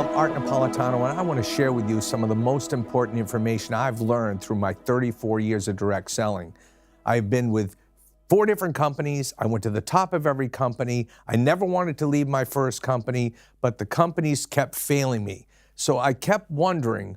I'm Art Napolitano, and I want to share with you some of the most important information I've learned through my 34 years of direct selling. I've been with 4 different companies. I went to the top of every company. I never wanted to leave my first company, but the companies kept failing me. So I kept wondering,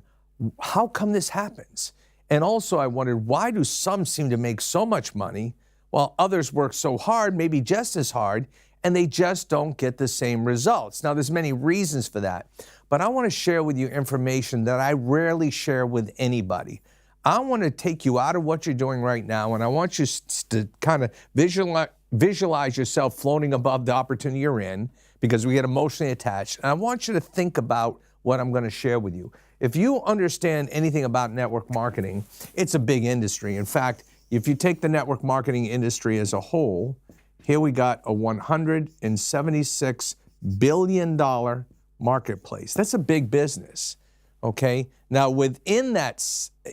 how come this happens? And also I wondered, why do some seem to make so much money while others work so hard, maybe just as hard, and they just don't get the same results? Now, there's many reasons for that, but I want to share with you information that I rarely share with anybody. I want to take you out of what you're doing right now, and I want you to kind of visualize yourself floating above the opportunity you're in, because we get emotionally attached. And I want you to think about what I'm going to share with you. If you understand anything about network marketing, it's a big industry. In fact, if you take the network marketing industry as a whole, here we got a $176 billion marketplace. That's a big business, okay? Now, within that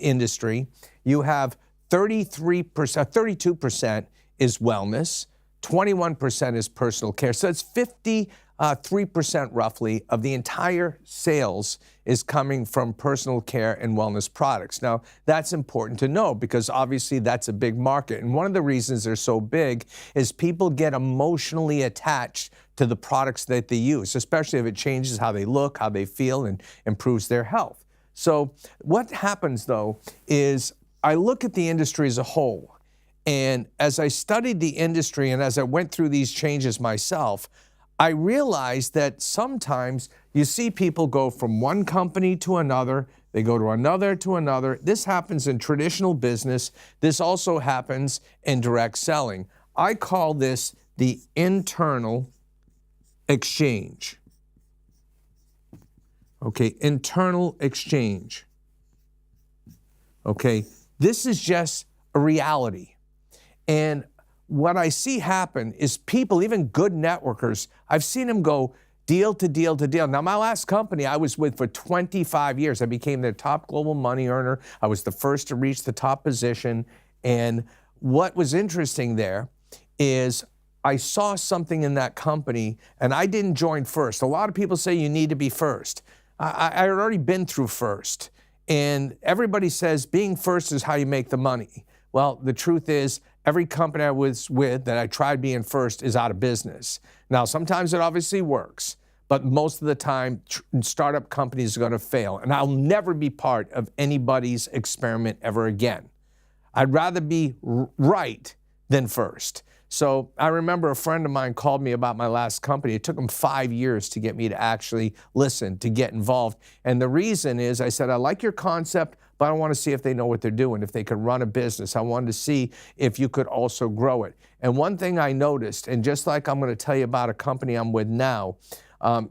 industry, you have 32% is wellness, 21% is personal care. So it's 53% roughly of the entire sales is coming from personal care and wellness products. Now, that's important to know because obviously that's a big market. And one of the reasons they're so big is people get emotionally attached to the products that they use, especially if it changes how they look, how they feel, and improves their health. So what happens though is I look at the industry as a whole. And as I studied the industry and as I went through these changes myself, I realized that sometimes you see people go from one company to another, they go to another to another. This happens in traditional business. This also happens in direct selling. I call this the internal exchange. Okay, internal exchange. Okay, this is just a reality. And what I see happen is people, even good networkers, I've seen them go deal to deal to deal. Now, my last company I was with for 25 years. I became their top global money earner. I was the first to reach the top position. And what was interesting there is I saw something in that company, and I didn't join first. A lot of people say you need to be first. I had already been through first. And everybody says being first is how you make the money. Well, the truth is, every company I was with that I tried being first is out of business. Now, sometimes it obviously works, but most of the time, startup companies are going to fail. And I'll never be part of anybody's experiment ever again. I'd rather be right than first. So I remember a friend of mine called me about my last company. It took him 5 years to get me to actually listen, to get involved. And the reason is, I said, I like your concept, but I want to see if they know what they're doing, if they can run a business. I wanted to see if you could also grow it. And one thing I noticed, and just like I'm going to tell you about a company I'm with now,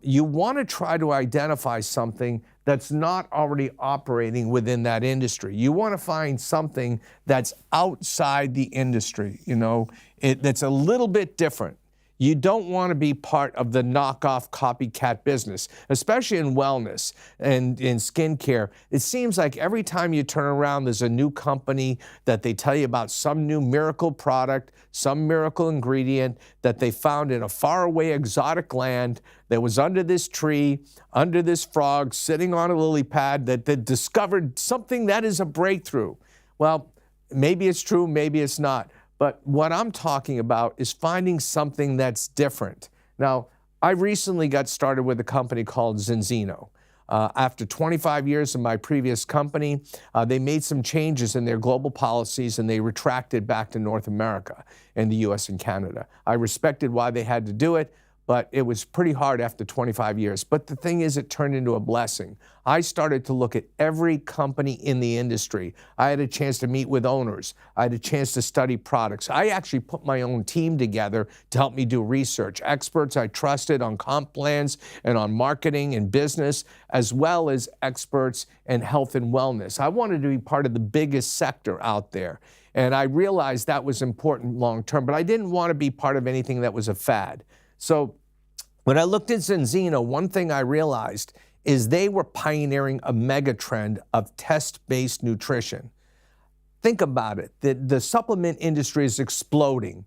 you want to try to identify something that's not already operating within that industry. You want to find something that's outside the industry, you know, that's a little bit different. You don't want to be part of the knockoff copycat business, especially in wellness and in skincare. It seems like every time you turn around, there's a new company that they tell you about some new miracle product, some miracle ingredient that they found in a faraway exotic land that was under this tree, under this frog, sitting on a lily pad that discovered something that is a breakthrough. Well, maybe it's true, maybe it's not. But what I'm talking about is finding something that's different. Now, I recently got started with a company called Zinzino. After 25 years in my previous company, they made some changes in their global policies and they retracted back to North America and the US and Canada. I respected why they had to do it, but it was pretty hard after 25 years. But the thing is, it turned into a blessing. I started to look at every company in the industry. I had a chance to meet with owners. I had a chance to study products. I actually put my own team together to help me do research. Experts I trusted on comp plans and on marketing and business, as well as experts in health and wellness. I wanted to be part of the biggest sector out there. And I realized that was important long term, but I didn't want to be part of anything that was a fad. So when I looked at Zinzino, one thing I realized is they were pioneering a mega trend of test-based nutrition. Think about it. The supplement industry is exploding.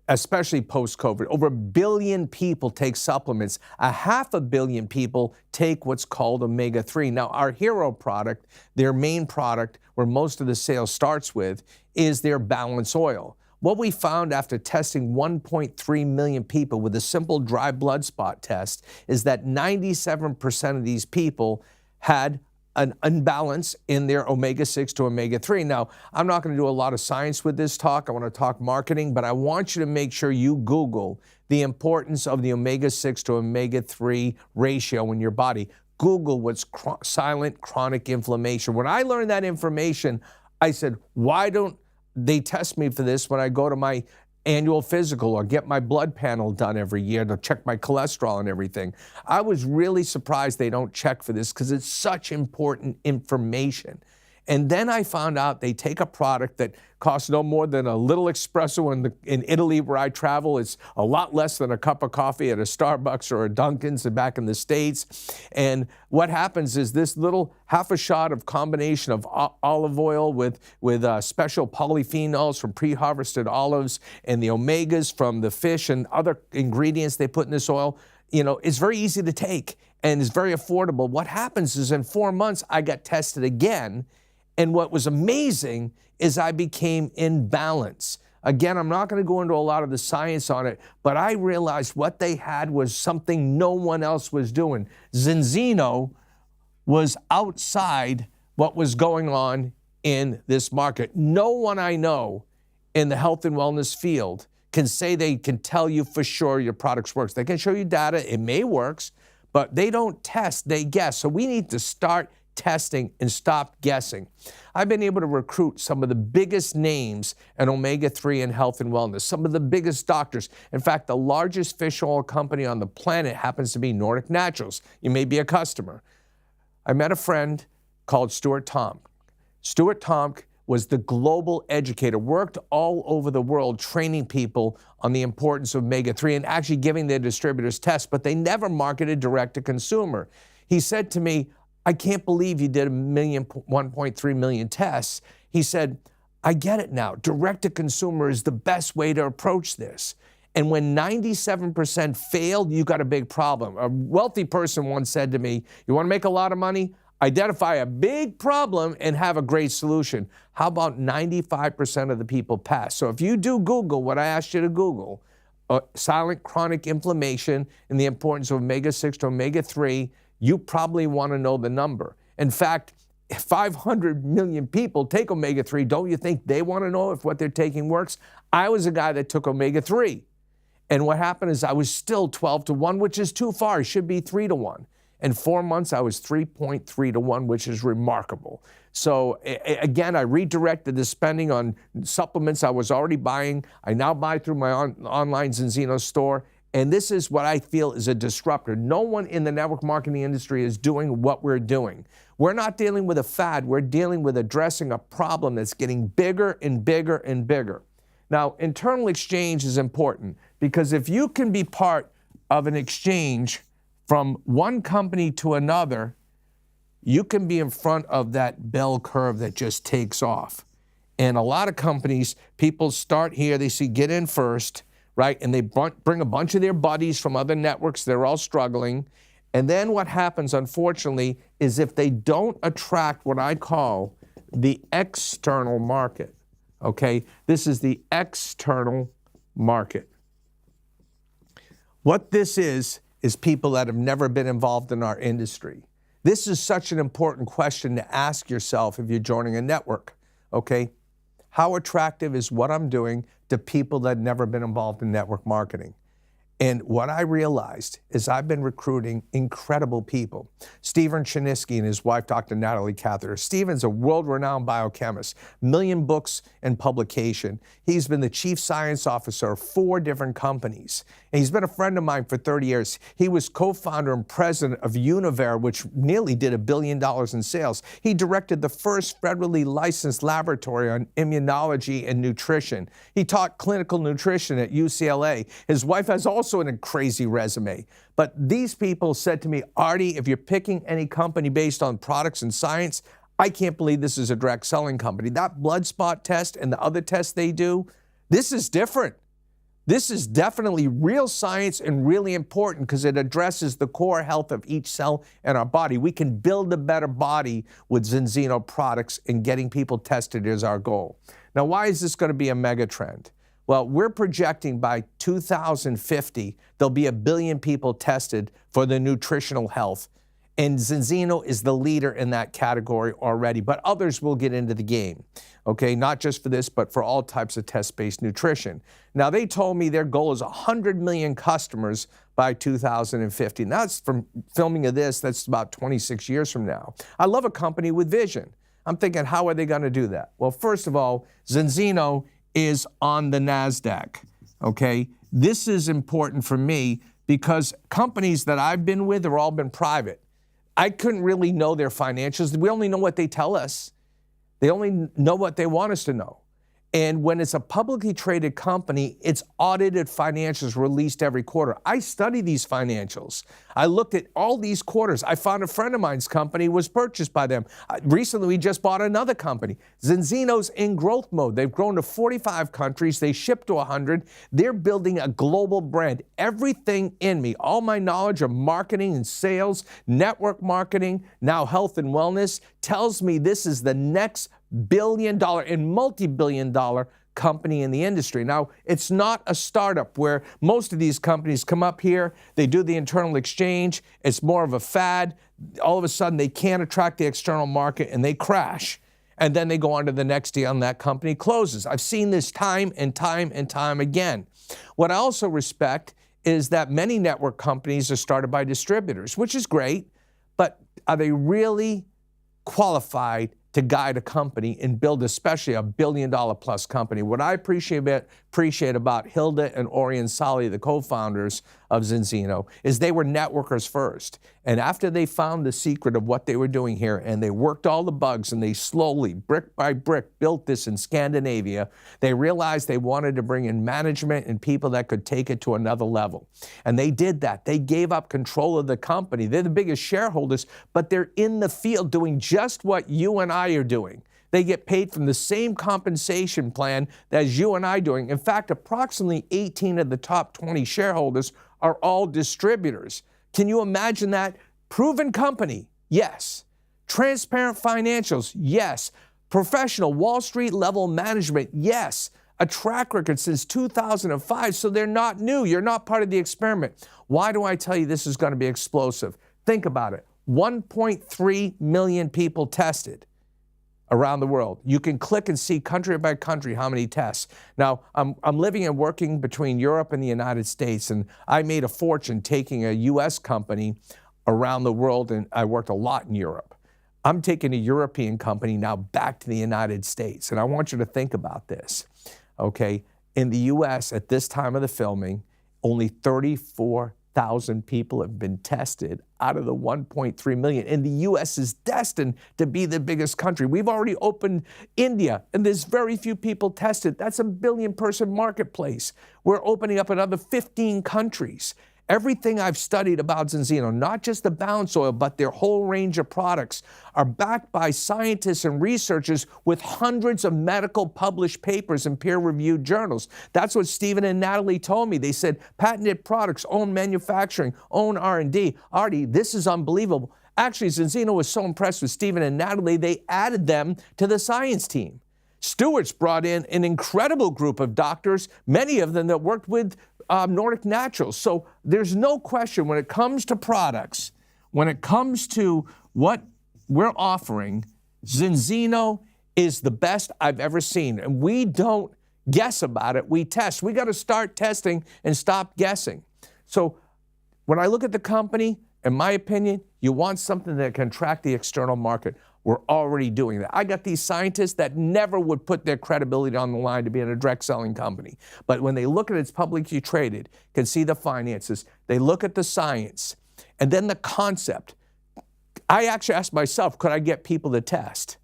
especially post-COVID. Over 1 billion people take supplements. 500 million people take what's called omega-3. Now, our hero product, their main product, where most of the sales starts with, is their Balance Oil. What we found after testing 1.3 million people with a simple dry blood spot test is that 97% of these people had an imbalance in their omega-6 to omega-3. Now, I'm not going to do a lot of science with this talk. I want to talk marketing, but I want you to make sure you Google the importance of the omega-6 to omega-3 ratio in your body. Google what's silent chronic inflammation. When I learned that information, I said, why don't they test me for this when I go to my annual physical or get my blood panel done every year to check my cholesterol and everything? I was really surprised they don't check for this because it's such important information. And then I found out they take a product that costs no more than a little espresso in Italy where I travel. It's a lot less than a cup of coffee at a Starbucks or a Dunkin's back in the States. And what happens is this little half a shot of combination of olive oil with special polyphenols from pre-harvested olives and the omegas from the fish and other ingredients they put in this oil, it's very easy to take and it's very affordable. What happens is in 4 months, I got tested again. And what was amazing is I became in balance. Again, I'm not going to go into a lot of the science on it, but I realized what they had was something no one else was doing. Zinzino was outside what was going on in this market. No one I know in the health and wellness field can say they can tell you for sure your product works. They can show you data, it may works, but they don't test, they guess. So we need to start testing and stop guessing. I've been able to recruit some of the biggest names in omega-3 and health and wellness, some of the biggest doctors. In fact, the largest fish oil company on the planet happens to be Nordic Naturals. You may be a customer. I met a friend called Stuart Tomk. Stuart Tomk was the global educator, worked all over the world training people on the importance of omega-3 and actually giving their distributors tests, but they never marketed direct to consumer. He said to me, I can't believe you did 1.3 million tests. He said, I get it now. Direct to consumer is the best way to approach this. And when 97% failed, you got a big problem. A wealthy person once said to me, you want to make a lot of money? Identify a big problem and have a great solution. How about 95% of the people pass? So if you do Google what I asked you to Google, silent chronic inflammation and the importance of omega-6 to omega-3, you probably want to know the number. In fact, 500 million people take omega-3. Don't you think they want to know if what they're taking works? I was a guy that took omega-3. And what happened is I was still 12 to 1, which is too far. It should be 3 to 1. In 4 months, I was 3.3 to 1, which is remarkable. So again, I redirected the spending on supplements I was already buying. I now buy through my online Zinzino store. And this is what I feel is a disruptor. No one in the network marketing industry is doing what we're doing. We're not dealing with a fad. We're dealing with addressing a problem that's getting bigger and bigger and bigger. Now, internal exchange is important because if you can be part of an exchange from one company to another, you can be in front of that bell curve that just takes off. And a lot of companies, people start here, they see get in first, right? And they bring a bunch of their buddies from other networks. They're all struggling. And then what happens, unfortunately, is if they don't attract what I call the external market, okay? This is the external market. What this is people that have never been involved in our industry. This is such an important question to ask yourself if you're joining a network, okay? How attractive is what I'm doing to people that have never been involved in network marketing? And what I realized is I've been recruiting incredible people. Stephen Chiniski and his wife, Dr. Natalie Cather. Stephen's a world-renowned biochemist, 1 million books and publication. He's been the chief science officer of 4 different companies. And he's been a friend of mine for 30 years. He was co-founder and president of Univer, which nearly did $1 billion in sales. He directed the first federally licensed laboratory on immunology and nutrition. He taught clinical nutrition at UCLA. His wife has also a crazy resume. But these people said to me, Artie, if you're picking any company based on products and science, I can't believe this is a direct selling company. That blood spot test and the other tests they do, this is different. This is definitely real science and really important because it addresses the core health of each cell in our body. We can build a better body with Zinzino products, and getting people tested is our goal. Now, why is this going to be a mega trend? Well, we're projecting by 2050, there'll be 1 billion people tested for their nutritional health. And Zinzino is the leader in that category already, but others will get into the game, okay? Not just for this, but for all types of test-based nutrition. Now, they told me their goal is 100 million customers by 2050. Now, that's from filming of this, that's about 26 years from now. I love a company with vision. I'm thinking, how are they gonna do that? Well, first of all, Zinzino is on the NASDAQ, okay? This is important for me because companies that I've been with have all been private. I couldn't really know their financials. We only know what they tell us. They only know what they want us to know. And when it's a publicly traded company, it's audited financials released every quarter. I study these financials. I looked at all these quarters. I found a friend of mine's company was purchased by them. Recently, we just bought another company. Zinzino's in growth mode. They've grown to 45 countries. They ship to 100. They're building a global brand. Everything in me, all my knowledge of marketing and sales, network marketing, now health and wellness, tells me this is the next billion-dollar and multi-billion-dollar company in the industry. Now, it's not a startup where most of these companies come up here, they do the internal exchange, it's more of a fad. All of a sudden, they can't attract the external market and they crash. And then they go on to the next deal and that company closes. I've seen this time and time and time again. What I also respect is that many network companies are started by distributors, which is great, but are they really qualified to guide a company and build especially a billion-dollar plus company? What I appreciate about Hilda and Orion Sali, the co-founders of Zinzino, is they were networkers first. And after they found the secret of what they were doing here and they worked all the bugs and they slowly, brick by brick, built this in Scandinavia, they realized they wanted to bring in management and people that could take it to another level. And they did that. They gave up control of the company. They're the biggest shareholders, but they're in the field doing just what you and I are doing. They get paid from the same compensation plan as you and I doing. In fact, approximately 18 of the top 20 shareholders are all distributors. Can you imagine that? Proven company, yes. Transparent financials, yes. Professional Wall Street level management, yes. A track record since 2005, so they're not new. You're not part of the experiment. Why do I tell you this is going to be explosive? Think about it. 1.3 million people tested around the world. You can click and see country by country how many tests. Now, I'm living and working between Europe and the United States, and I made a fortune taking a U.S. company around the world, and I worked a lot in Europe. I'm taking a European company now back to the United States, and I want you to think about this, okay? In the U.S., at this time of the filming, only 34,000 people have been tested out of the 1.3 million. And the U.S. is destined to be the biggest country. We've already opened India, and there's very few people tested. That's a billion-person marketplace. We're opening up another 15 countries. Everything I've studied about Zinzino, not just the balance oil, but their whole range of products, are backed by scientists and researchers with hundreds of medical published papers in peer-reviewed journals. That's what Stephen and Natalie told me. They said, patented products, own manufacturing, own R&D. Artie, this is unbelievable. Actually, Zinzino was so impressed with Stephen and Natalie, they added them to the science team. Stewart's brought in an incredible group of doctors, many of them that worked with Nordic Naturals. So there's no question when it comes to products, when it comes to what we're offering, Zinzino is the best I've ever seen. And we don't guess about it, we test. We got to start testing and stop guessing. So when I look at the company, in my opinion, you want something that can attract the external market. We're already doing that. I got these scientists that never would put their credibility on the line to be in a direct selling company. But when they look at it's publicly traded, can see the finances, they look at the science, and then the concept. I actually asked myself, could I get people to test?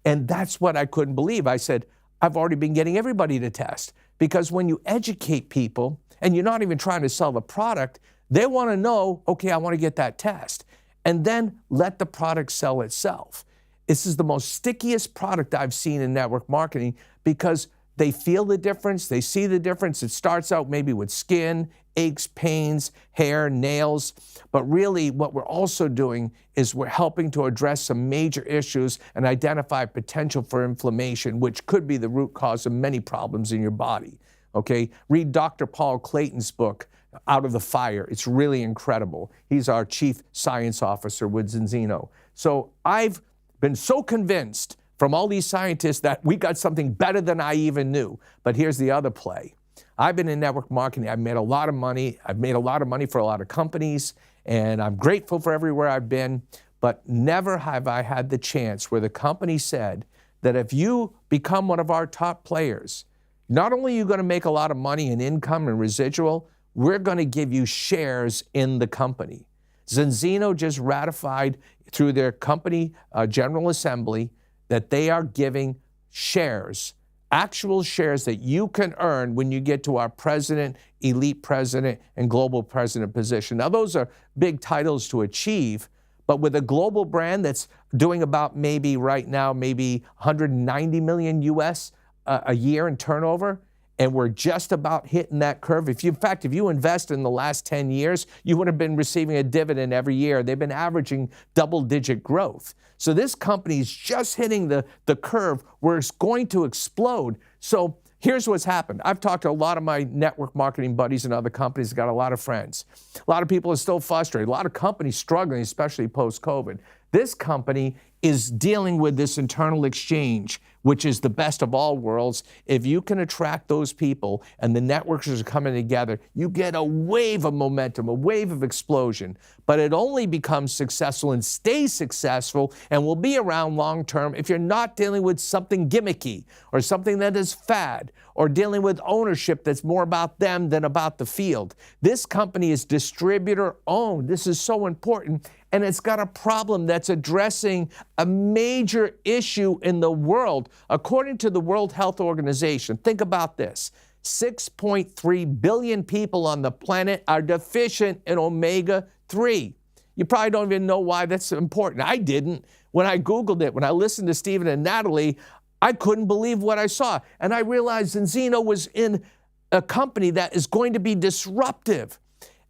And that's what I couldn't believe. I said, I've already been getting everybody to test. Because when you educate people, and you're not even trying to sell the product, they want to know, okay, I want to get that test. And then let the product sell itself. This is the most stickiest product I've seen in network marketing because they feel the difference, they see the difference. It starts out maybe with skin, aches, pains, hair, nails, but really what we're also doing is we're helping to address some major issues and identify potential for inflammation, which could be the root cause of many problems in your body, okay? Read Dr. Paul Clayton's book, Out of the Fire. It's really incredible. He's our chief science officer with Zinzino. So I've been so convinced from all these scientists that we got something better than I even knew. But here's the other play. I've been in network marketing. I've made a lot of money. I've made a lot of money for a lot of companies, and I'm grateful for everywhere I've been. But never have I had the chance where the company said that if you become one of our top players, not only are you going to make a lot of money in income and residual, we're going to give you shares in the company. Zinzino just ratified through their company General Assembly that they are giving shares, actual shares that you can earn when you get to our president, elite president, and global president position. Now, those are big titles to achieve, but with a global brand that's doing about maybe right now, maybe 190 million US a year in turnover, and we're just about hitting that curve. In fact, if you invest in the last 10 years, you would have been receiving a dividend every year. They've been averaging double-digit growth. So this company is just hitting the curve where it's going to explode. So here's what's happened. I've talked to a lot of my network marketing buddies and other companies, got a lot of friends. A lot of people are still frustrated. A lot of companies struggling, especially post-COVID. This company is dealing with this internal exchange, which is the best of all worlds. If you can attract those people and the networks are coming together, you get a wave of momentum, a wave of explosion. But it only becomes successful and stays successful and will be around long term if you're not dealing with something gimmicky or something that is fad or dealing with ownership that's more about them than about the field. This company is distributor owned. This is so important. And it's got a problem that's addressing a major issue in the world. According to the World Health Organization, think about this. 6.3 billion people on the planet are deficient in omega-3. You probably don't even know why that's important. I didn't. When I Googled it, when I listened to Stephen and Natalie, I couldn't believe what I saw. And I realized Zinzino was in a company that is going to be disruptive.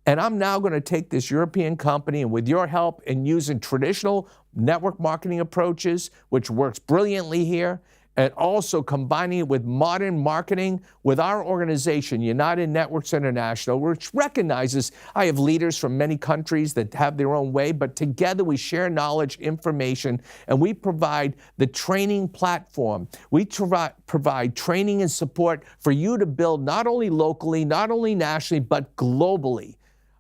And I'm now going to take this European company and with your help and using traditional network marketing approaches, which works brilliantly here, and also combining it with modern marketing with our organization, United Networks International, which recognizes I have leaders from many countries that have their own way, but together we share knowledge, information, and we provide the training platform. We provide training and support for you to build not only locally, not only nationally, but globally.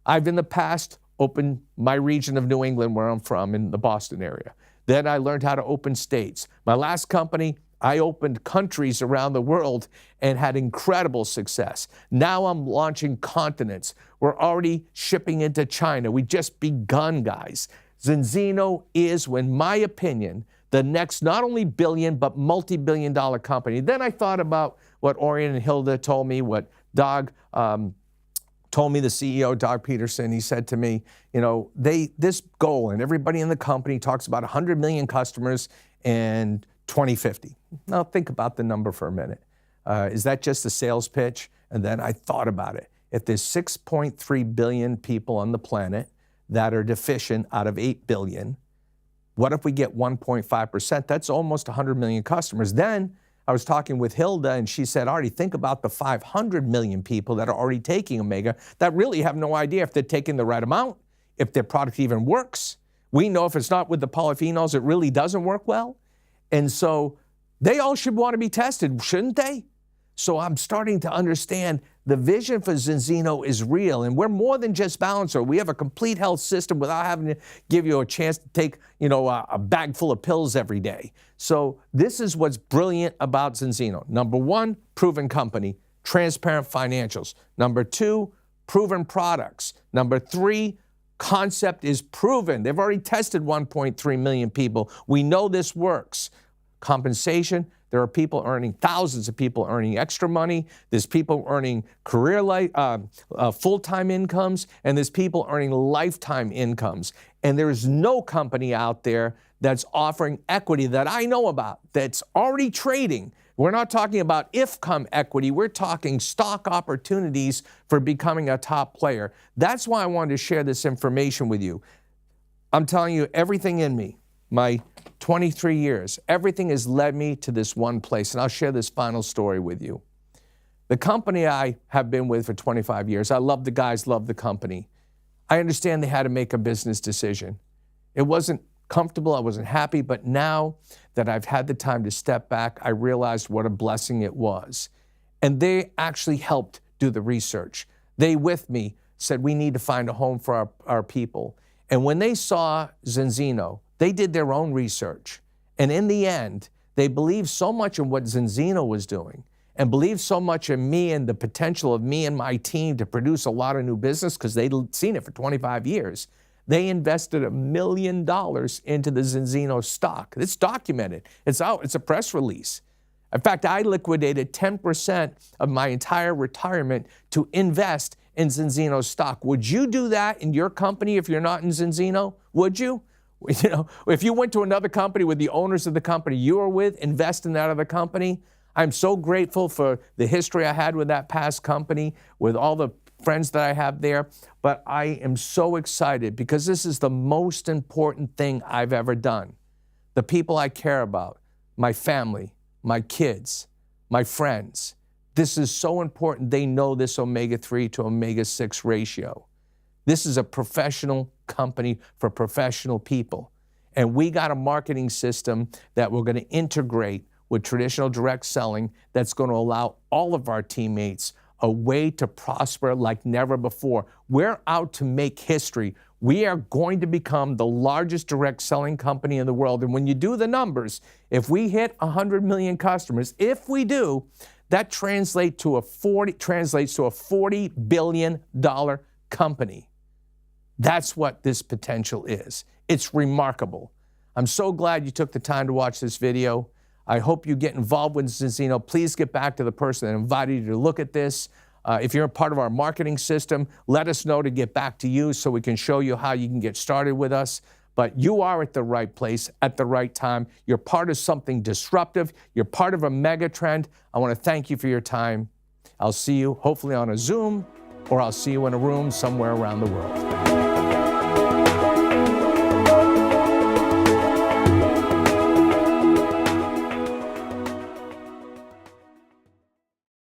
I've in the past opened my region of New England where I'm from in the Boston area. Then I learned how to open states. My last company, I opened countries around the world and had incredible success. Now I'm launching continents. We're already shipping into China. We just begun, guys. Zinzino is, in my opinion, the next not only billion but multi-billion-dollar company. Then I thought about what Orion and Hilda told me, what Doug told me, the CEO, Doug Peterson. He said to me, you know, this goal, and everybody in the company talks about 100 million customers in 2050. Now think about the number for a minute. Is that just a sales pitch? And then I thought about it. If there's 6.3 billion people on the planet that are deficient out of 8 billion, what if we get 1.5%? That's almost 100 million customers. Then I was talking with Hilda, and she said, Artie, think about the 500 million people that are already taking Omega that really have no idea if they're taking the right amount, if their product even works. We know if it's not with the polyphenols, it really doesn't work well. And so they all should want to be tested, shouldn't they? So I'm starting to understand the vision for Zinzino is real, and we're more than just Balancer. We have a complete health system without having to give you a chance to take, you know, a bag full of pills every day. So this is what's brilliant about Zinzino. Number one, proven company, transparent financials. Number two, proven products. Number three, concept is proven. They've already tested 1.3 million people. We know this works. Compensation, there are people earning, thousands of people earning extra money. There's people earning full-time incomes, and there's people earning lifetime incomes. And there's no company out there that's offering equity that I know about that's already trading We're not talking about if-come equity. We're talking stock opportunities for becoming a top player. That's why I wanted to share this information with you. I'm telling you, everything in me, my 23 years, everything has led me to this one place. And I'll share this final story with you. The company I have been with for 25 years, I love the guys, love the company. I understand they had to make a business decision. It wasn't comfortable, I wasn't happy, but now that I've had the time to step back, I realized what a blessing it was. And they actually helped do the research. They, with me, said we need to find a home for our people. And when they saw Zinzino, they did their own research. And in the end, they believed so much in what Zinzino was doing and believed so much in me and the potential of me and my team to produce a lot of new business because they'd seen it for 25 years. They invested $1 million into the Zinzino stock. It's documented. It's out. It's a press release. In fact, I liquidated 10% of my entire retirement to invest in Zinzino stock. Would you do that in your company if you're not in Zinzino? Would you? You know, if you went to another company with the owners of the company you were with, invest in that other company. I'm so grateful for the history I had with that past company, with all the friends that I have there. But I am so excited because this is the most important thing I've ever done. The people I care about, my family, my kids, my friends. This is so important. They know this omega-3 to omega-6 ratio. This is a professional company for professional people. And we got a marketing system that we're going to integrate with traditional direct selling that's going to allow all of our teammates a way to prosper like never before. We're out to make history. We are going to become the largest direct selling company in the world. And when you do the numbers, if we hit 100 million customers, if we do, that translates to a $40 billion company. That's what this potential is. It's remarkable. I'm so glad you took the time to watch this video. I hope you get involved with Zinzino. Please get back to the person that invited you to look at this. If you're a part of our marketing system, let us know to get back to you so we can show you how you can get started with us. But you are at the right place at the right time. You're part of something disruptive. You're part of a mega trend. I want to thank you for your time. I'll see you hopefully on a Zoom, or I'll see you in a room somewhere around the world.